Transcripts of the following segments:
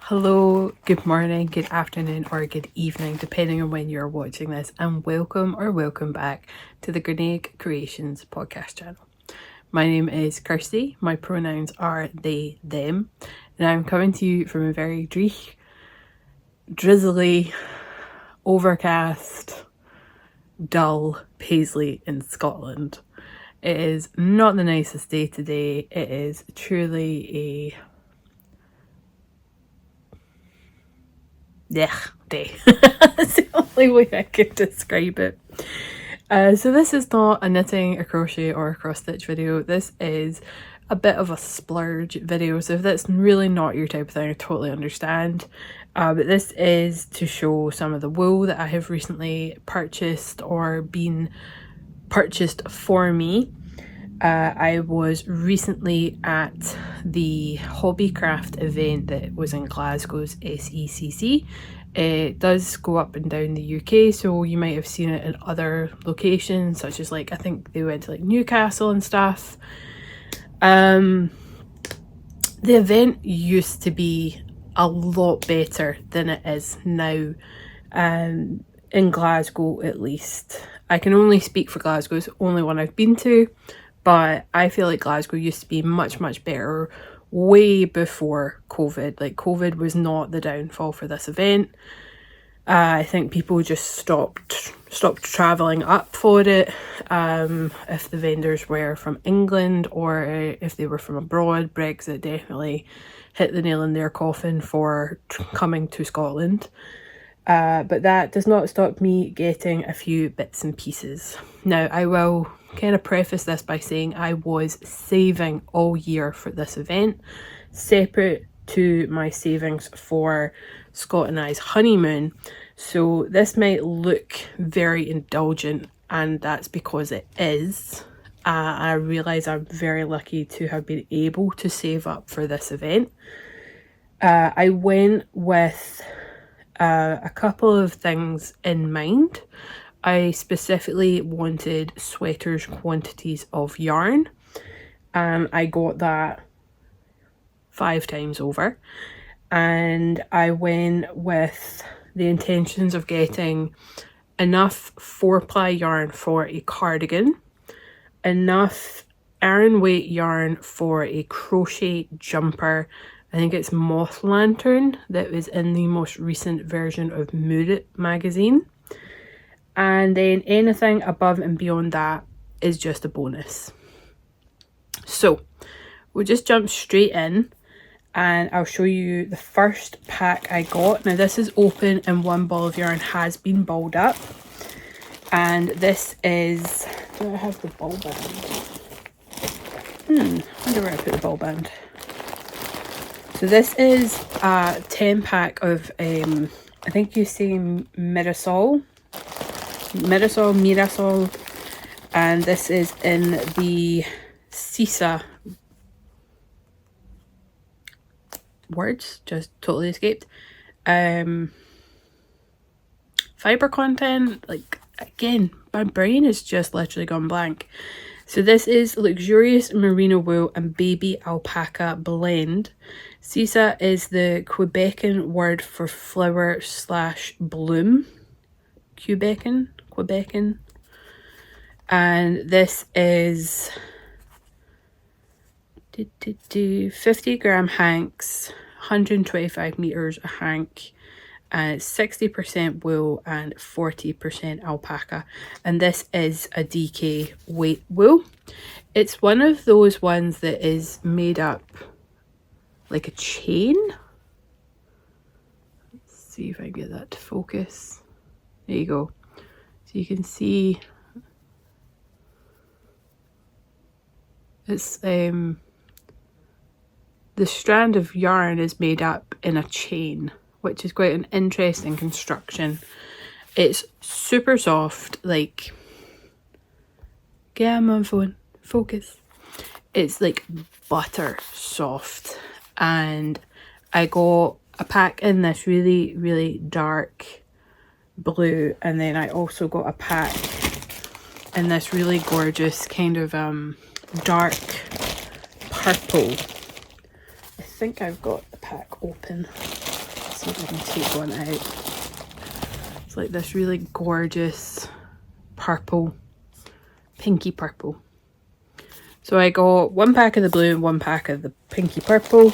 Hello, good morning, good afternoon, or good evening, depending on when you're watching this, and welcome back to the Grianaig Creations podcast channel. My name is Kirsty, my pronouns are they, them, and I'm coming to you from a very drizzly, overcast, dull Paisley in Scotland. It is not the nicest day today. It is truly a day. That's the only way I could describe it. So this is not a knitting, a crochet, or a cross stitch video. This is a bit of a splurge video. So if that's really not your type of thing, I totally understand. But this is to show some of the wool that I have recently purchased or been purchased for me. I was recently at the Hobbycraft event that was in Glasgow's SECC. It does go up and down the UK, so you might have seen it in other locations, such as I think they went to Newcastle and stuff. The event used to be a lot better than it is now, in Glasgow at least. I can only speak for Glasgow, it's the only one I've been to. But I feel like Glasgow used to be much better way before COVID. COVID was not the downfall for this event. I think people just stopped travelling up for it. If the vendors were from England or if they were from abroad, Brexit definitely hit the nail in their coffin for coming to Scotland. But that does not stop me getting a few bits and pieces. Now, I will kind of preface this by saying I was saving all year for this event, separate to my savings for Scott and I's honeymoon. So this might look very indulgent, and that's because it is. I realise I'm very lucky to have been able to save up for this event. I went with a couple of things in mind. I specifically wanted sweaters quantities of yarn, and I got that 5 times over. And I went with the intentions of getting enough 4-ply yarn for a cardigan, enough Aran weight yarn for a crochet jumper. I think it's Moth Lantern that was in the most recent version of Mood It magazine. And then anything above and beyond that is just a bonus. So we'll just jump straight in and I'll show you the first pack I got. Now this is open and one ball of yarn has been balled up. And this is, do I have the ball band? I wonder where I put the ball band. So this is a 10 pack of, I think you say Mirasol, and this is in the Sisa, words just totally escaped, fiber content. Again, my brain has just literally gone blank. So this is luxurious merino wool and baby alpaca blend. Sisa is the Quebecan word for flower / bloom. Quebecan. And this is 50 gram hanks, 125 meters a hank, and 60% wool and 40% alpaca. And this is a DK weight wool. It's one of those ones that is made up like a chain. Let's see if I can get that to focus. There you go. So you can see it's the strand of yarn is made up in a chain, which is quite an interesting construction. It's super soft, get on my phone, focus. It's like butter soft, and I got a pack in this really dark blue, and then I also got a pack in this really gorgeous kind of dark purple. I think I've got a pack open. Let's see if I can take one out. It's like this really gorgeous purple, pinky purple. So I got one pack of the blue and one pack of the pinky purple,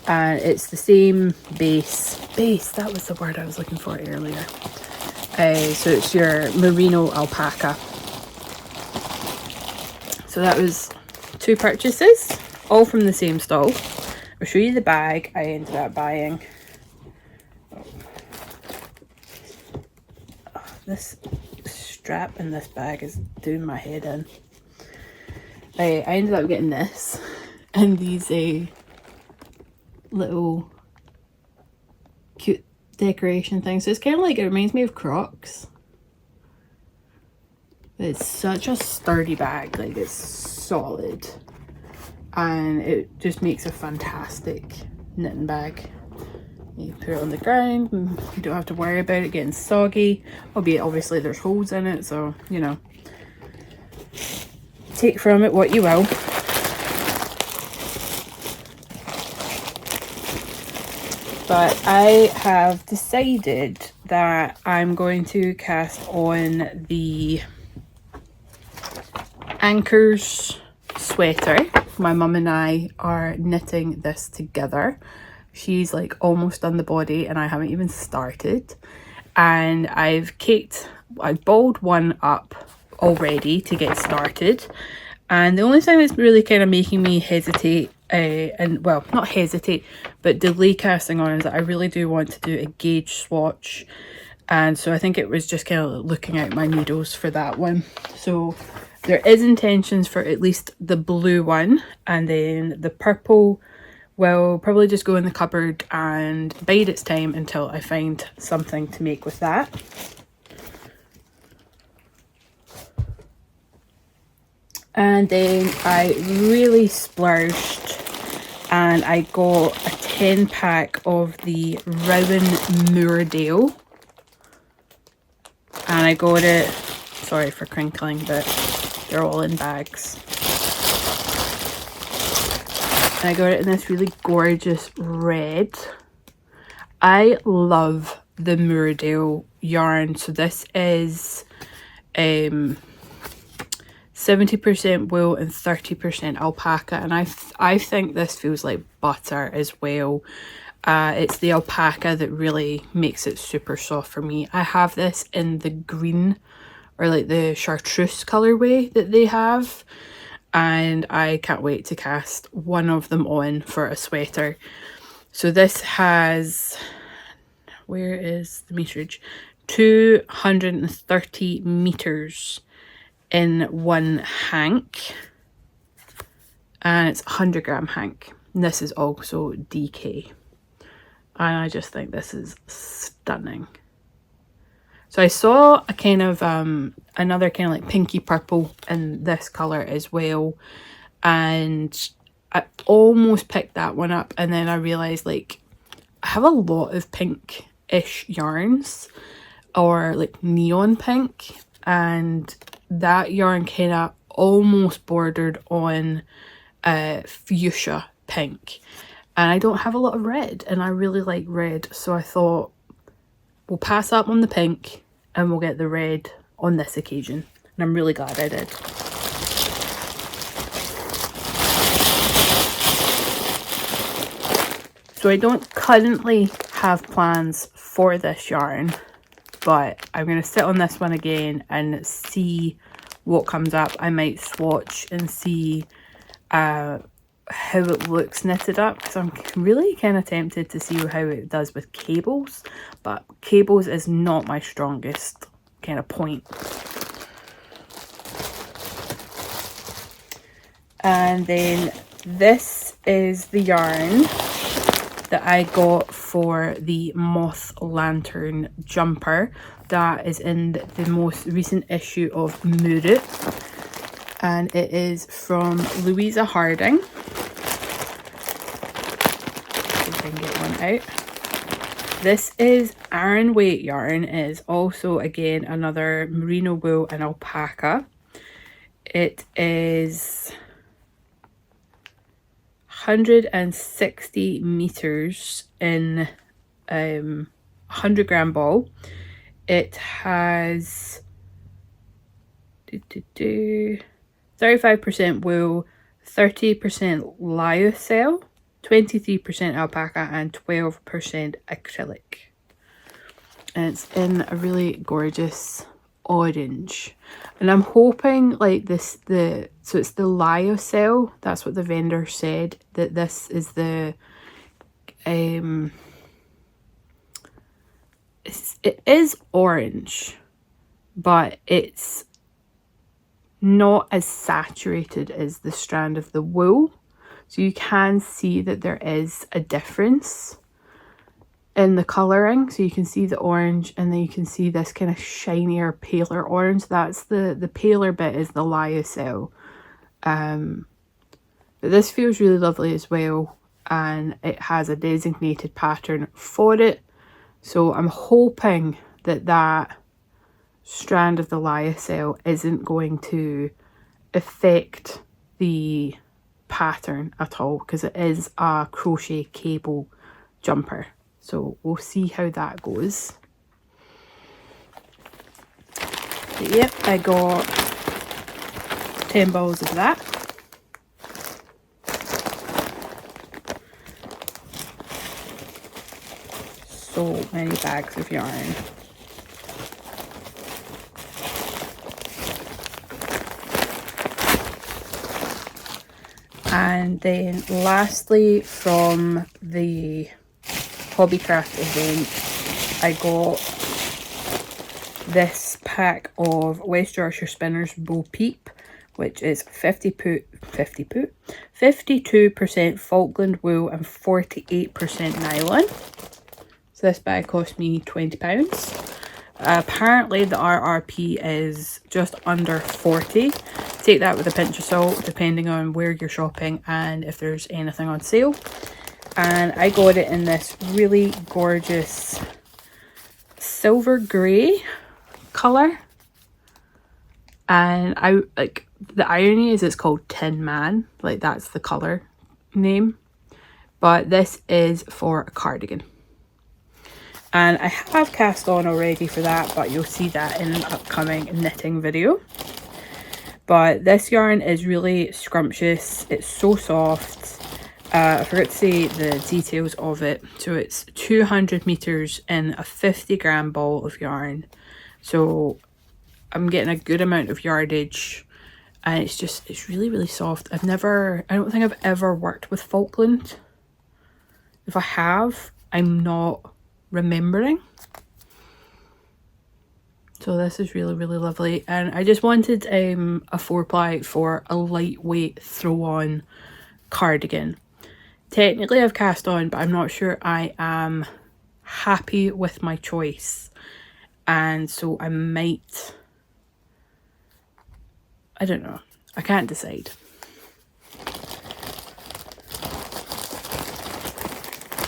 and it's the same base, that was the word I was looking for earlier. So it's your merino alpaca. So that was 2 purchases, all from the same stall. I'll show you the bag I ended up buying. This strap in this bag is doing my head in. I ended up getting this and these little cute decoration things. So it's kind of like, it reminds me of Crocs. It's such a sturdy bag, like it's solid, and it just makes a fantastic knitting bag. You put it on the ground and you don't have to worry about it getting soggy, albeit obviously there's holes in it, so you know, take from it what you will. But I have decided that I'm going to cast on the Anchors sweater. My mum and I are knitting this together. She's like almost done the body and I haven't even started. And I've balled one up already to get started. And the only thing that's really kind of making me hesitate, and well, not hesitate, but delay casting on, is that I really do want to do a gauge swatch. And so I think it was just kind of looking at my needles for that one. So there is intentions for at least the blue one, and then the purple will probably just go in the cupboard and bide its time until I find something to make with that. And then I really splurged and I got a 10 pack of the Rowan Moordale. And I got it, sorry for crinkling, but they're all in bags. And I got it in this really gorgeous red. I love the Moordale yarn. So this is 70% wool and 30% alpaca, and I think this feels like butter as well. It's the alpaca that really makes it super soft for me. I have this in the green, or like the chartreuse colorway that they have, and I can't wait to cast one of them on for a sweater. So this has, where is the meterage? 230 meters in one hank, and it's 100-gram hank. And this is also DK, and I just think this is stunning. So I saw a kind of another kind of like pinky purple in this color as well, and I almost picked that one up, and then I realized like I have a lot of pink-ish yarns, or like neon pink, and that yarn kind of almost bordered on fuchsia pink, and I don't have a lot of red, and I really like red, so I thought we'll pass up on the pink and we'll get the red on this occasion, and I'm really glad I did. So I don't currently have plans for this yarn, but I'm going to sit on this one again and see what comes up. I might swatch and see how it looks knitted up, because I'm really kind of tempted to see how it does with cables, but cables is not my strongest kind of point. And then this is the yarn that I got for the Moth Lantern jumper that is in the most recent issue of Murut, and it is from Louisa Harding. See if I can get one out. This is Aran weight yarn. It is also again another merino wool and alpaca. It is 160 meters in 100-gram ball. It has 35% wool, 30% lyocell, 23% alpaca, and 12% acrylic. And it's in a really gorgeous orange. And I'm hoping like this, so it's the lyocell, that's what the vendor said, that this is the, it is orange, but it's not as saturated as the strand of the wool. So you can see that there is a difference in the colouring. So you can see the orange, and then you can see this kind of shinier, paler orange. That's the paler bit is the lyocell. But this feels really lovely as well, and it has a designated pattern for it. So I'm hoping that that strand of the lyocell isn't going to affect the pattern at all, because it is a crochet cable jumper. So we'll see how that goes. But yep, I got 10 balls of that. So many bags of yarn. And then lastly, from the Hobbycraft event, I got this pack of West Yorkshire Spinners Bo Peep, which is 52% Falkland wool and 48% nylon. So this bag cost me £20. Apparently the RRP is just under 40. Take that with a pinch of salt, depending on where you're shopping and if there's anything on sale. And I got it in this really gorgeous silver grey colour. And I like, the irony is it's called Tin Man, like that's the colour name. But this is for a cardigan. And I have cast on already for that, but you'll see that in an upcoming knitting video. But this yarn is really scrumptious. It's so soft. I forgot to say the details of it. So it's 200 meters in a 50-gram ball of yarn. So I'm getting a good amount of yardage. And it's really, really soft. I don't think I've ever worked with Falkland. If I have, I'm not remembering. So this is really, really lovely. And I just wanted a 4-ply for a lightweight throw-on cardigan. Technically I've cast on, but I'm not sure I am happy with my choice. And so I might, I don't know. I can't decide.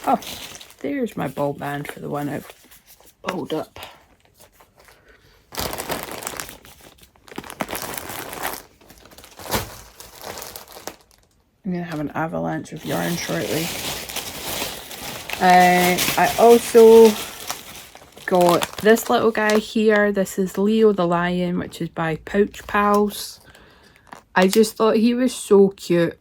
Oh, there's my ball band for the one I've balled up. I'm going to have an avalanche of yarn shortly. I also got this little guy here. This is Leo the Lion, which is by Pouch Pals. I just thought he was so cute.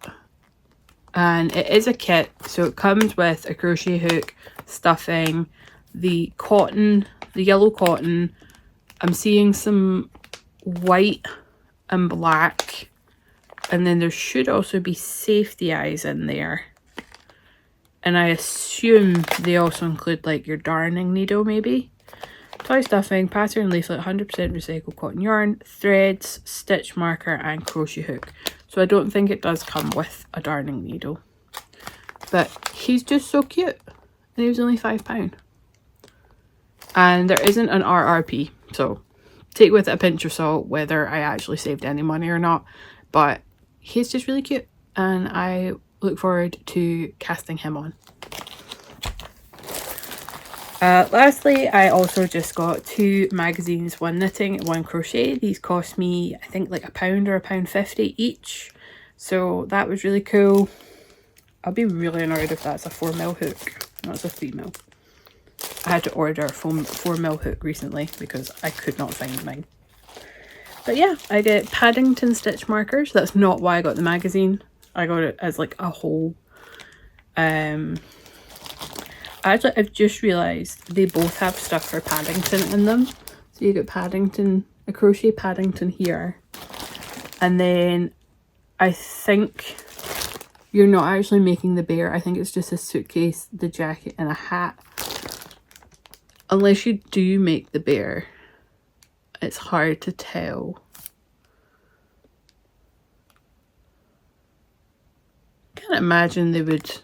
And it is a kit, so it comes with a crochet hook, stuffing, the cotton, the yellow cotton. I'm seeing some white and black. And then there should also be safety eyes in there. And I assume they also include like your darning needle maybe. Toy stuffing, pattern leaflet, 100% recycled cotton yarn, threads, stitch marker and crochet hook. So I don't think it does come with a darning needle. But he's just so cute. And he was only £5. And there isn't an RRP. So take with a pinch of salt whether I actually saved any money or not. But he's just really cute, and I look forward to casting him on. Lastly, I also just got 2 magazines, one knitting, one crochet. These cost me, I think, like £1 or £1.50 each. So that was really cool. I'll be really annoyed if that's a 4mm hook. No, it's a 3mm. I had to order a 4mm hook recently because I could not find mine. But yeah, I get Paddington stitch markers. That's not why I got the magazine. I got it as like a whole. Actually, I've just realised they both have stuff for Paddington in them. So you get Paddington, a crochet Paddington here. And then I think you're not actually making the bear. I think it's just a suitcase, the jacket and a hat. Unless you do make the bear, it's hard to tell. I can't imagine they would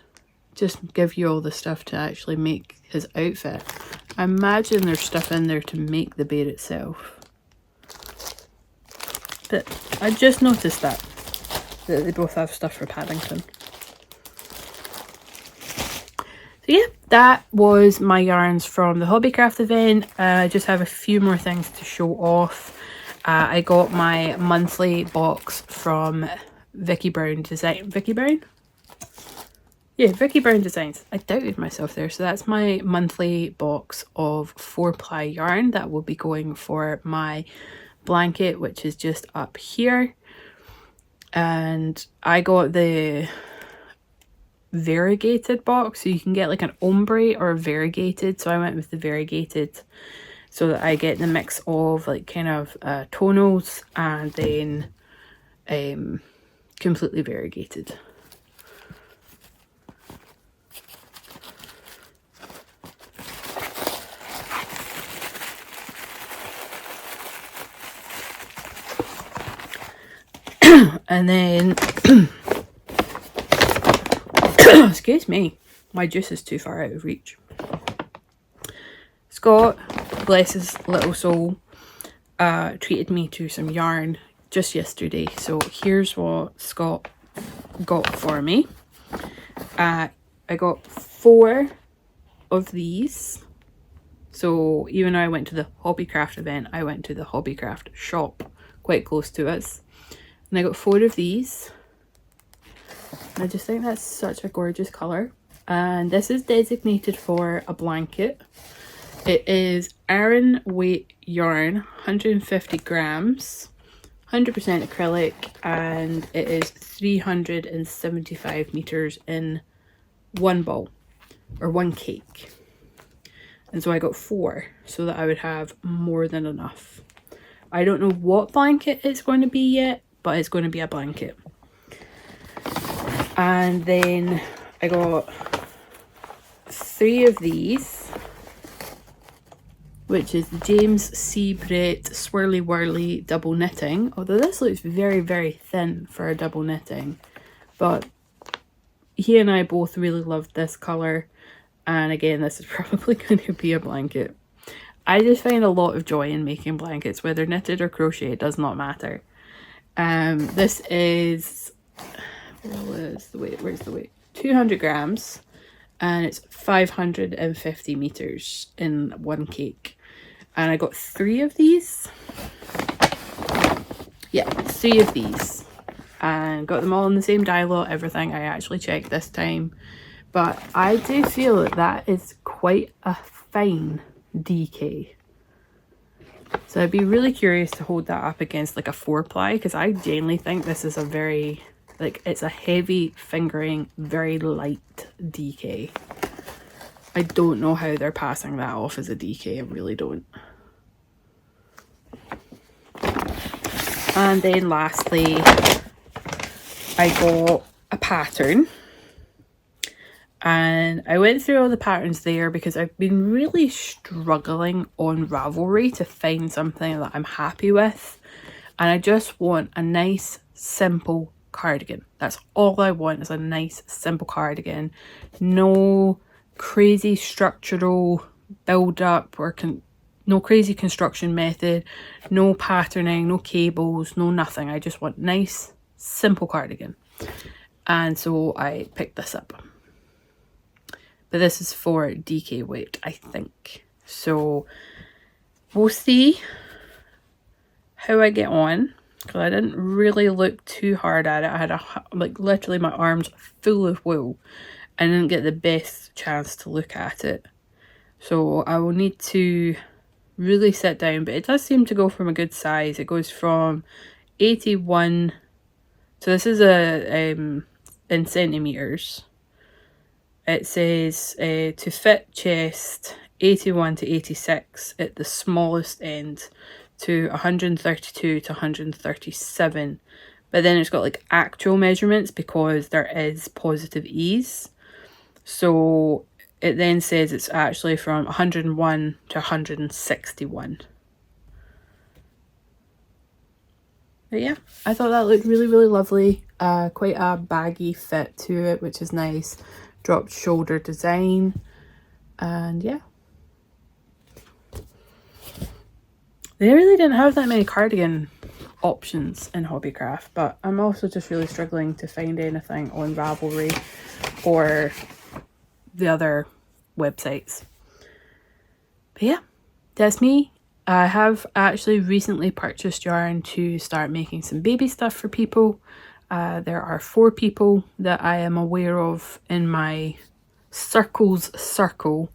just give you all the stuff to actually make his outfit. I imagine there's stuff in there to make the bear itself. But I just noticed that they both have stuff for Paddington. So yeah, that was my yarns from the Hobbycraft event. I just have a few more things to show off. I got my monthly box from Vicky Brown Design. Vicky Brown? Yeah, Vicky Brown Designs. I doubted myself there. So that's my monthly box of 4-ply yarn that will be going for my blanket, which is just up here. And I got the variegated box, so you can get like an ombre or a variegated. So I went with the variegated so that I get the mix of like kind of tonals and then completely variegated. And then excuse me, my juice is too far out of reach. Scott, bless his little soul, treated me to some yarn just yesterday. So here's what Scott got for me. I got 4 of these. So even though I went to the Hobbycraft event, I went to the Hobbycraft shop quite close to us. And I got 4 of these. And I just think that's such a gorgeous colour. And this is designated for a blanket. It is Aran weight yarn, 150 grams, 100% acrylic, and it is 375 meters in one ball, or one cake. And so I got 4 so that I would have more than enough. I don't know what blanket it's going to be yet, but it's going to be a blanket. And then I got 3 of these, which is the James C. Brett Swirly Whirly double knitting. Although this looks very, very thin for a double knitting. But he and I both really loved this colour. And again, this is probably going to be a blanket. I just find a lot of joy in making blankets, whether knitted or crochet, it does not matter. This is, where's the weight? 200 grams, and it's 550 meters in one cake. And I got 3 of these. Yeah, 3 of these. And got them all in the same dye lot, everything. I actually checked this time. But I do feel that that is quite a fine DK. So I'd be really curious to hold that up against like a 4-ply, because I genuinely think this is a very, like, it's a heavy fingering, very light DK. I don't know how they're passing that off as a DK, I really don't. And then lastly, I got a pattern. And I went through all the patterns there because I've been really struggling on Ravelry to find something that I'm happy with. And I just want a nice, simple cardigan. That's all I want, is a nice, simple cardigan. No crazy structural build-up or no crazy construction method, no patterning, no cables, no nothing. I just want nice, simple cardigan. And so I picked this up. But this is for DK weight, I think. So we'll see how I get on. because I didn't really look too hard at it. I had like literally my arms full of wool and didn't get the best chance to look at it. So I will need to really sit down, but it does seem to go from a good size. It goes from 81, so this is in centimeters. It says to fit chest 81 to 86 at the smallest end, to 132 to 137. But then it's got like actual measurements because there is positive ease. So it then says it's actually from 101 to 161. But yeah, I thought that looked really, really lovely. Quite a baggy fit to it, which is nice. Dropped shoulder design. And yeah. They really didn't have that many cardigan options in Hobbycraft, but I'm also just really struggling to find anything on Ravelry or the other websites. But yeah, that's me. I have actually recently purchased yarn to start making some baby stuff for people. There are 4 people that I am aware of in my circle's circle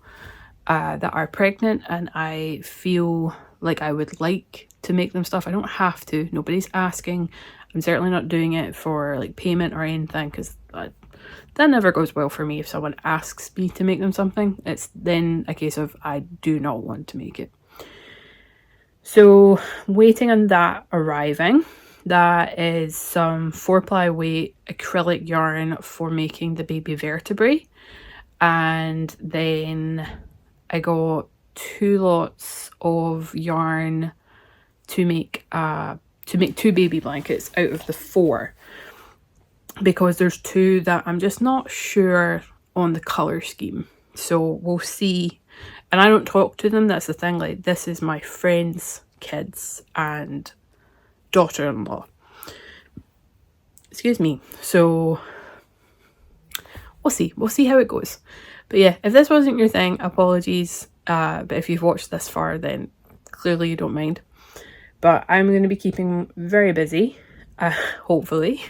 that are pregnant, and I feel like I would like to make them stuff. I don't have to. Nobody's asking. I'm certainly not doing it for like payment or anything, because that never goes well for me. If someone asks me to make them something, it's then a case of I do not want to make it. So waiting on that arriving. That is some 4-ply weight acrylic yarn for making the baby vertebrae. And then I got 2 lots of yarn to make 2 baby blankets out of the 4, because there's 2 that I'm just not sure on the color scheme. So we'll see. And I don't talk to them, that's the thing. Like, this is my friend's kids and daughter-in-law. Excuse me. So we'll see how it goes. But yeah, if this wasn't your thing, apologies. But if you've watched this far, then clearly you don't mind. But I'm going to be keeping very busy, hopefully.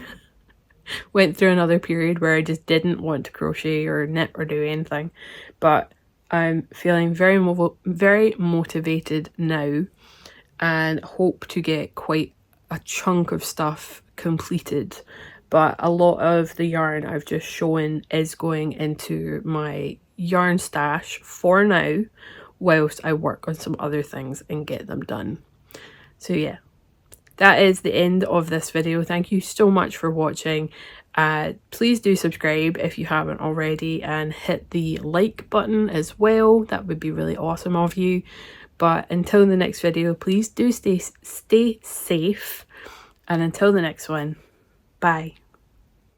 Went through another period where I just didn't want to crochet or knit or do anything. But I'm feeling very motivated now, and hope to get quite a chunk of stuff completed. But a lot of the yarn I've just shown is going into my yarn stash for now, whilst I work on some other things and get them done. So yeah, that is the end of this video. Thank you so much for watching. Please do subscribe if you haven't already, and hit the like button as well. That would be really awesome of you. But until the next video, please do stay safe. And until the next one, bye.